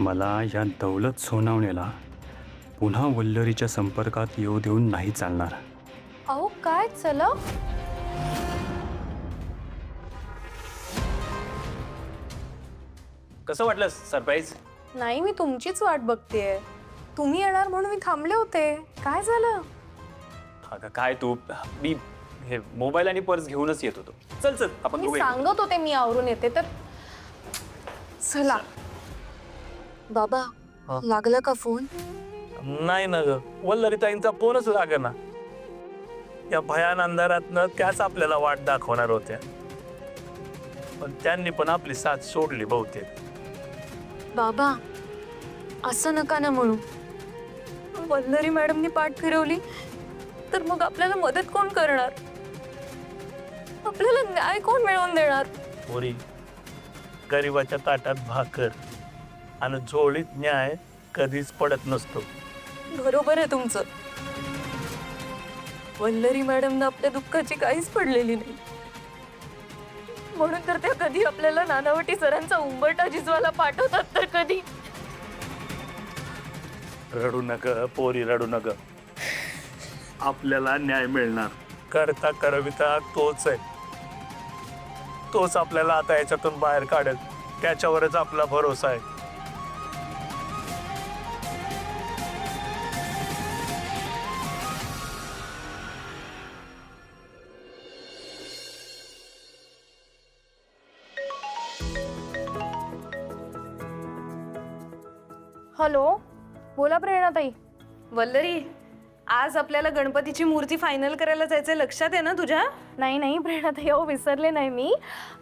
मला या दौलत सोनावणेला पुन्हा वल्लरीच्या संपर्कात येऊ देऊन नाही चालणार. अहो काय चला. कसं वाटलं सरप्राईज? नाही, मी तुमचीच वाट बघतेय. तुम्ही येणार म्हणून मी थांबले होते. काय झालं? अगं काय तू, मी हे मोबाईल आणि पर्स घेऊनच येत होतो. चल चल आपण मी दोघे सांगत होते मी आवरून येते तर. चला. बाबा लागला का फोन? नाही ना ग, वल्लरीताईंचा फोनच लागेना. या भयान अंधारातनं त्याच आपल्याला वाट दाखवणार होत्या, पण त्यांनी पण आपली साथ सोडली बहुतेक. बाबा असं नका ना म्हणू. वल्लरी मॅडमनी पाठ फिरवली तर मग आपल्याला मदत कोण करणार? आपल्याला न्याय कोण मिळवून देणार? पोरी, गरिबाच्या ताटात भाकर आणि झोळीत न्याय कधीच पडत नसतो. बरोबर आहे तुमचं. वल्लरी मॅडमनं आपल्या दुःखाची काहीच पडलेली नाही, म्हणून तर त्या कधी आपल्याला नानावटी सरांचा उंबरठा झिजवायला पाठवतात तर कधी. रडू नका पोरी, रडू नका. आपल्याला न्याय मिळणार. करता करविता तोच आहे. तोच आपल्याला आता याच्यातून बाहेर काढेल, त्याच्यावरच आपला भरोसा आहे. हॅलो, बोला प्रेरणाताई. वल्लरी, आज आपल्याला गणपतीची मूर्ती फायनल करायला जायचंय, लक्षात आहे ना तुझ्या? नाही नाही प्रेरणाताई, अहो विसरले नाही मी.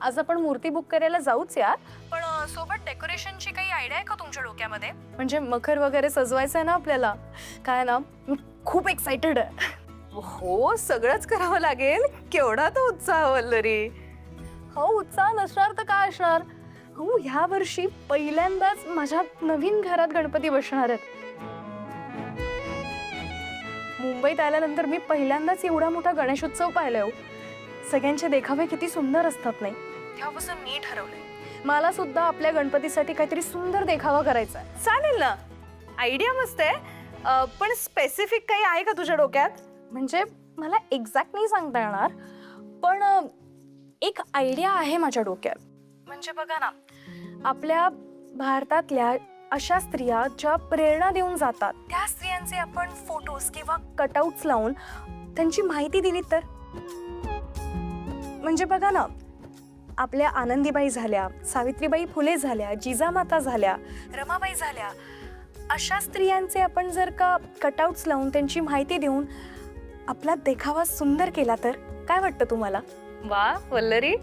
आज आपण मूर्ती बुक करायला जाऊच यार, पण सोबत डेकोरेशनची काही आयडिया आहे का तुमच्या डोक्यामध्ये? म्हणजे मखर वगैरे सजवायचं आहे ना आपल्याला. काय ना, मी खूप एक्साइटेड आहे. हो, सगळंच करावं लागेल. केवढा तो उत्साह वल्लरी. हो, उत्साह नसणार तर काय असणार. हो, ह्या वर्षी पहिल्यांदाच माझ्या नवीन घरात गणपती बसणार आहेत. मुंबईत आल्यानंतर मी पहिल्यांदाच एवढा मोठा गणेशोत्सव पाहिलाय हो. सगळ्यांचे देखावे किती सुंदर असतात नाही. तेव्हापासून मी ठरवलंय मला सुद्धा आपल्या गणपतीसाठी काहीतरी सुंदर देखावा करायचा आहे. चालेल ना, आयडिया मस्त आहे. पण स्पेसिफिक काही आहे का तुझ्या डोक्यात? म्हणजे मला एक्झॅक्ट नाही सांगता येणार, पण एक आयडिया आहे माझ्या डोक्यात. म्हणजे बघा ना, आपल्या भारतातल्या अशा स्त्रिया ज्या प्रेरणा देऊन जातात, त्या स्त्रियांचे आपण फोटोज किंवा कटआउट्स लावून त्यांची माहिती दिली तर. म्हणजे बघा ना, आपल्या आनंदीबाई झाल्या, सावित्रीबाई फुले झाल्या, जिजामाता झाल्या, रमाबाई झाल्या, अशा स्त्रियांचे आपण जर का कटआउट्स लावून त्यांची माहिती देऊन आपला देखावा सुंदर केला तर काय वाटतं तुम्हाला? वा वल्लरी,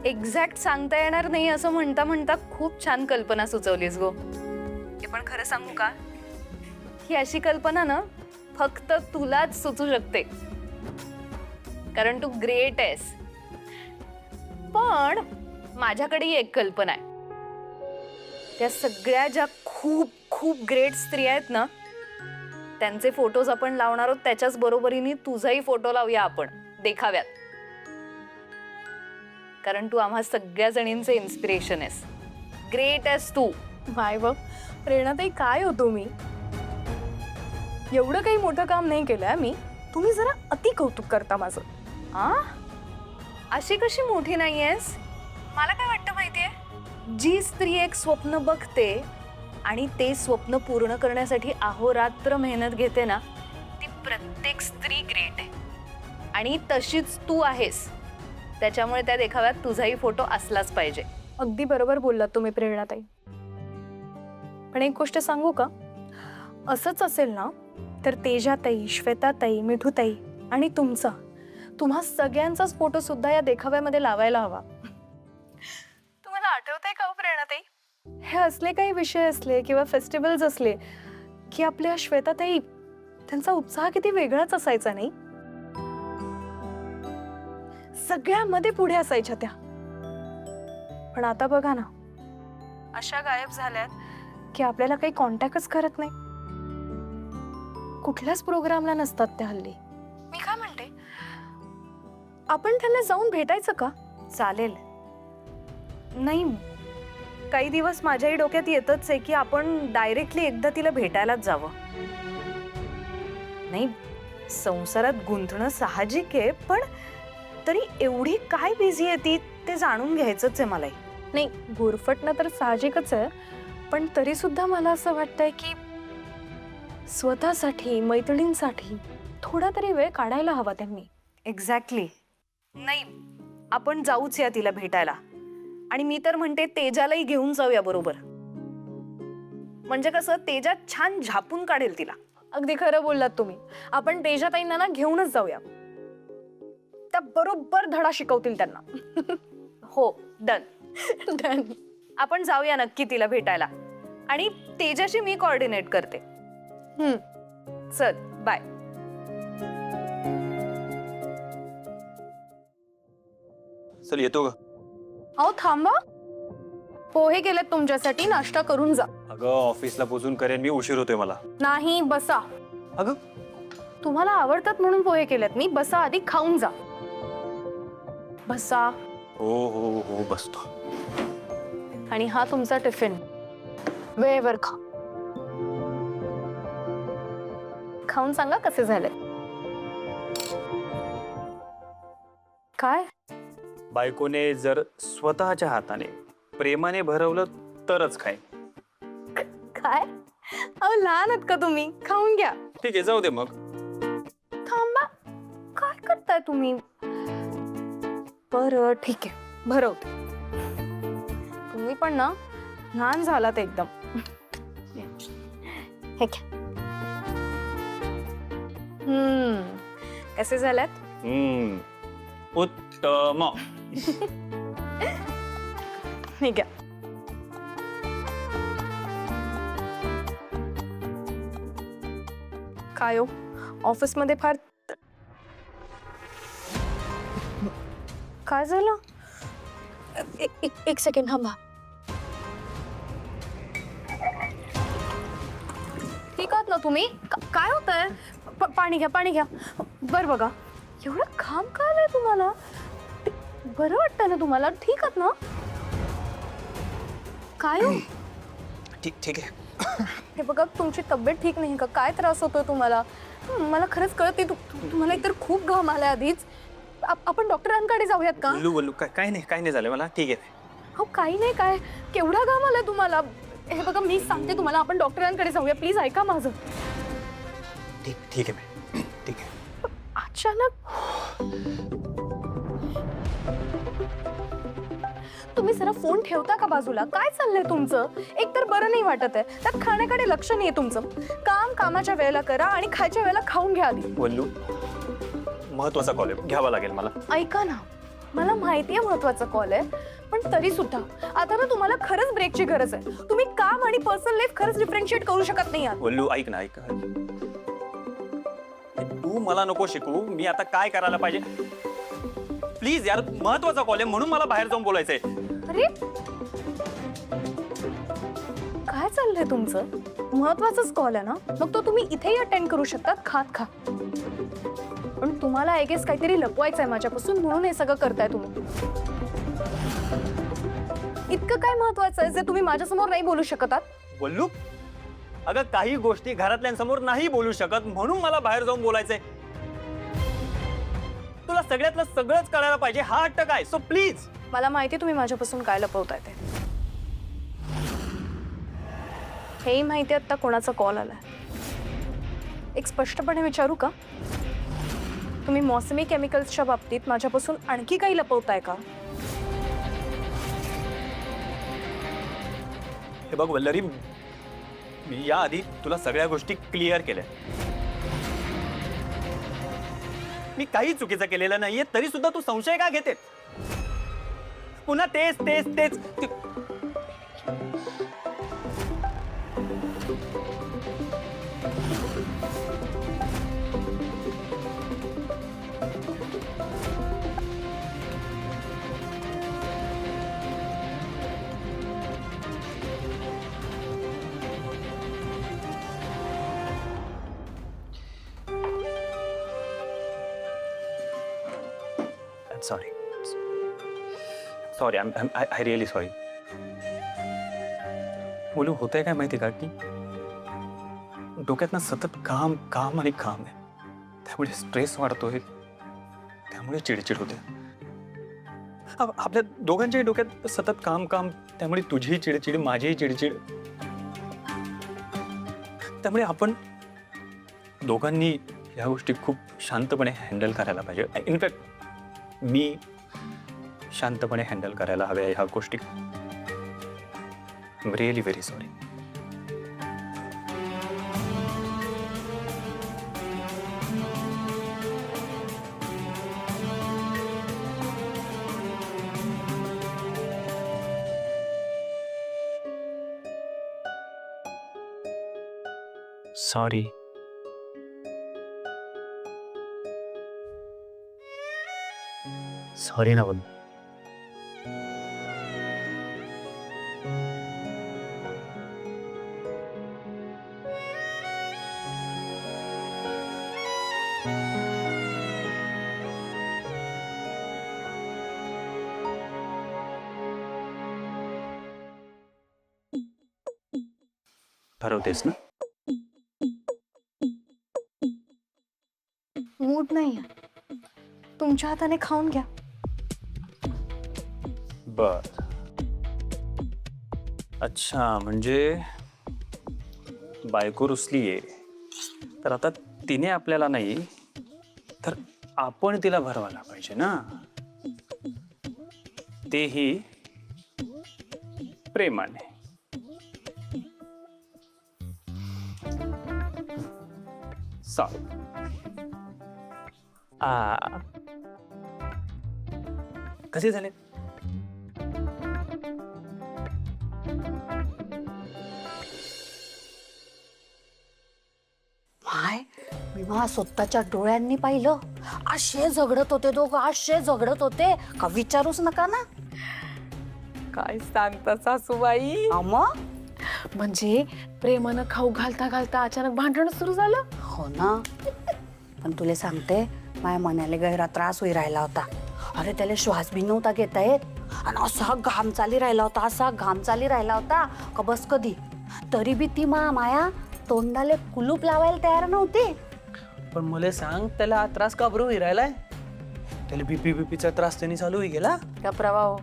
एक्झॅक्ट सांगता येणार नाही असं म्हणता म्हणता खूप छान कल्पना सुचवलीस गो. हे पण खरं सांगू का, ही अशी कल्पना ना फक्त तुलाच सुचू शकते, कारण तू ग्रेट आहेस. पण माझ्याकडे एक कल्पना आहे. त्या सगळ्या ज्या खूप खूप ग्रेट स्त्रिया आहेत ना, त्यांचे फोटोज आपण लावणार आहोत, त्याच्याच बरोबरीने तुझाही फोटो लावूया आपण देखाव्यात, कारण तू आम्हा सगळ्या जणींचे इन्स्पिरेशन आहेस. ग्रेट आहेस तू. माय व प्रेरणाताई, काय होतो मी? एवढं काही मोठं काम नाही केलंय मी. तुम्ही जरा अति कौतुक करता माझं. अशी कशी मोठी नाहीयेस? मला काय वाटतं माहितीये, जी स्त्री एक स्वप्न बघते आणि ते स्वप्न पूर्ण करण्यासाठी अहोरात्र मेहनत घेते ना, ती प्रत्येक स्त्री ग्रेट आहे. आणि तशीच तू आहेस. त्याच्यामुळे त्या देखाव्यात तुझाही फोटो असलाच पाहिजे. अगदी बरोबर बोललात तुम्ही प्रेरणाताई. पण एक गोष्ट सांगू का, असंच असेल ना तर तेजाताई, श्वेताताई, मिठूताई आणि तुम्हा सगळ्यांचाच फोटो सुद्धा या देखाव्यामध्ये लावायला हवा. तुम्हाला आठवतंय का प्रेरणाताई, हे असले काही विषय असले किंवा फेस्टिवल्स असले की आपल्या श्वेताताई, त्यांचा उत्साह किती वेगळाच असायचा नाही? सगळ्यामध्ये पुढे असायच्या त्या. पण आता बघा ना, अशा गायब झाल्यात की आपल्याला काही कॉन्टॅक्टच करत नाही. कुठल्याच प्रोग्रामला नसतात त्या हल्ली. मी काय म्हणते, आपण त्यांना जाऊन भेटायचं का? चालेल. नाही, काही दिवस माझ्याही डोक्यात येतच आहे की आपण डायरेक्टली एकदा तिला भेटायलाच जावं. नाही, संसारात गुंतणं साहजिक आहे, पण तरी एवढी काय बिझी आहे ती ते जाणून घ्यायचंच आहे मलाही. नाही, गुरफटणं तर साहजिकच आहे, पण तरी सुद्धा मला असं वाटतंय की स्वतःसाठी, मैत्रिणींसाठी थोडा तरी वेळ काढायला हवा त्यांनी. एक्झॅक्टली. नाही, आपण जाऊच या तिला भेटायला. आणि मी तर म्हणते तेजालाही घेऊन जाऊया बरोबर. म्हणजे कसं, तेजा छान झापून काढेल तिला. अगदी खरं बोललात तुम्ही. आपण तेजाताईंना ना घेऊनच जाऊया. त्या बरोबर धडा शिकवतील त्यांना. हो, डन. Done. आपण जाऊया नक्की तिला भेटायला. आणि तेजाशी मी कोऑर्डिनेट करते. चल, बाय. चल येतो ग. अहो थांबा, पोहे केलेत तुमच्यासाठी, नाश्ता करून जा. अगं ऑफिसला पोचून करेन मी, उशीर होतोय मला. नाही, बसा. अगं तुम्हाला आवडतात म्हणून पोहे केलेत मी. बसा, आधी खाऊन जा. बसा. हो हो हो बसतो. आणि हा तुमचा टिफिन, वेळेवर खा. खाऊन सांगा कसे झाले. काय बायकोने जर स्वतःच्या हाताने प्रेमाने भरवलं तरच खाय. काय अहो, लहान आहात का तुम्ही? खाऊन घ्या. ठीक आहे, जाऊ दे मग. थांबा, काय करताय तुम्ही? बरं ठीक आहे, भरवते. तुम्ही पण ना लहान झालात एकदम. हे घ्या. कसे झाल्यात? उत्तम. हे घ्या. काय हो, ऑफिसमध्ये फार काय झालं? एक सेकंड थांबा. ठीक आहात ना तुम्ही? काय होतंय? पाणी घ्या, पाणी घ्या. बरं बघा, एवढं घाम का आलंय तुम्हाला? बरं वाटतंय ना तुम्हाला? ठीक आहात ना? काय हो? ठीक आहे. हे बघा, तुमची तब्येत ठीक नाही का? काय त्रास होतोय तुम्हाला? मला खरंच कळते. तुम्हाला एकतर खूप घाम आलाय आधीच. आपण डॉक्टरांकडे जाऊयात का? बोलू काय नाही झालं मला. ठीक आहे. हो, काही नाही. काय केवढा घाम आलाय तुम्हाला? हे बघा, मी सांगते तुम्हाला, आपण डॉक्टरांकडे जाऊया. प्लीज ऐका माझं. ठीक आहे. ठीक आहे. अचानक तुम्ही जरा फोन ठेवता का बाजूला? काय चाललंय तुमचं? एकतर बरं नाही वाटत आहे, त्यात खाण्याकडे लक्ष नाहीये तुमचं. काम कामाच्या वेळेला करा आणि खायच्या वेळेला खाऊन घ्या आधी. बोलू, महत्वाचा कॉल आहे, घ्यावा लागेल मला. ऐका ना, मला माहितीये महत्वाचा कॉल आहे, पण तरी सुद्धा आता ना तुम्हाला खरंच ब्रेकची गरज आहे. तुम्ही काम आणि पर्सनल लाईफ खरंच डिफरन्शिएट करू शकत नाही आहात. बोलू, ऐक ना. तू मला नको शिकू. मी आता काय करायला पाहिजे? प्लीज यार, महत्वाचा कॉल आहे म्हणून मला बाहेर जाऊन बोलायचंय. अरे काय चाललंय तुमचं? महत्वाचाच कॉल आहे ना, मग तो तुम्ही इथेही अटेंड करू शकतात खात खा. पण तुम्हाला आय गेस काहीतरी लपवायचंय माझ्यापासून, म्हणून हे सगळं करताय तुम्ही. इतकं काय महत्वाचं आहे जे तुम्ही माझ्यासमोर नाही बोलू शकत आहात? बोलू, अगं काही गोष्टी घरातल्यांसमोर नाही बोलू शकत म्हणून मला बाहेर जाऊन बोलायचंय. तुला सगळ्यातलं सगळंच कळायला पाहिजे. हा हट्ट काय? So please. मला माहिती तुम्ही माझ्यापासून काय लपवताय ते. हेही माहिती आता कोणाचा कॉल आलाय. एक स्पष्टपणे विचारू का? तुम्ही मौसमी केमिकल्सच्या बाबतीत माझ्यापासून आणखी काही लपवताय का? हे बघ वल्लरी, मी याआधी तुला सगळ्या गोष्टी क्लिअर केल्या. मी काही चुकीचं केलेलं नाहीये, तरी सुद्धा तू संशय का घेते? पुन्हा तेच तेच तेच. Sorry. I really sorry. बोलू होतंय काय माहिती का की डोक्यात ना सतत काम काम आणि काम आहे, त्यामुळे स्ट्रेस वाढतोय, त्यामुळे चिडचिड होते. आपल्या दोघांच्याही डोक्यात सतत काम काम, त्यामुळे तुझीही चिडचिड माझीही चिडचिड. त्यामुळे आपण दोघांनी ह्या गोष्टी खूप शांतपणे हँडल करायला पाहिजे. इनफॅक्ट मी शांतपणे हँडल करायला हव्या ह्या गोष्टी. I am really very sorry. Sorry. Sorry ना बोल. ठरवतेस ना? मूड नाही तुमच्या हाताने खाऊन घ्या. बर. अच्छा, म्हणजे बायको रुसलीये तर आता तिने आपल्याला नाही तर आपण तिला भरवायला पाहिजे ना, तेही प्रेमाने. कसे झाले? माय, मी मला स्वतःच्या डोळ्यांनी पाहिलं. असे झगडत होते दोघं, असे झगडत होते का विचारूच नका ना. काय सांगता सासूबाई? मग म्हणजे प्रेमानं खाऊ घालता घालता अचानक भांडण सुरू झालं. हो ना. पण तुला सांगते, माझ्या मनाला गैरा त्रास होई राहिला होता. अरे त्याला श्वास बी नव्हता घेता येत आणि असा घाम चाली राहिला होता, असा घाम चाली राहिला होता का बस कधी. तरी बी ती माया तोंडाले कुलूप लावायला तयार नव्हती. पण मला सांग, त्याला त्रास का बरं राहिलाय? त्याला बीपीचा त्रास त्यांनी चालू होई गेला. का प्रवाह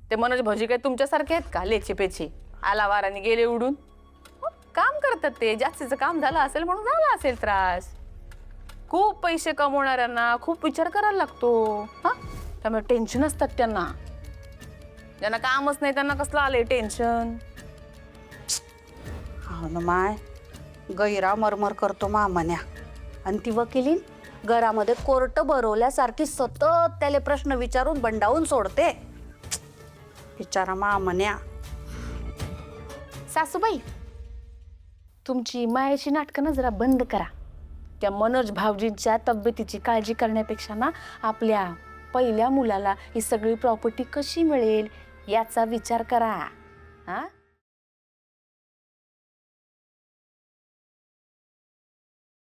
ते मनोज भाऊजी काय तुमच्यासारखे आहेत का लेचे पेचे आला वाराने गेले उडून? काम करतात ते, जास्तीचं काम झालं असेल म्हणून झाला असेल त्रास. खूप पैसे कमवणाऱ्यांना खूप विचार करायला लागतो हा, त्यामुळे टेन्शन असतात त्यांना. ज्यांना कामच नाही त्यांना कसलं आलंय टेन्शन. हो ना माय, गैरा मरमर करतो मामन्या. आणि ती वकिलीन घरामध्ये कोर्ट भरवल्यासारखी सतत त्याला प्रश्न विचारून बंडावून सोडते. बिचारा मामन्या. सासूबाई, तुमची मायाची नाटकं ना जरा बंद करा. त्या मनोज भाऊजींच्या तब्येतीची काळजी करण्यापेक्षा ना आपल्या पहिल्या मुलाला ही सगळी प्रॉपर्टी कशी मिळेल याचा विचार करा. हा,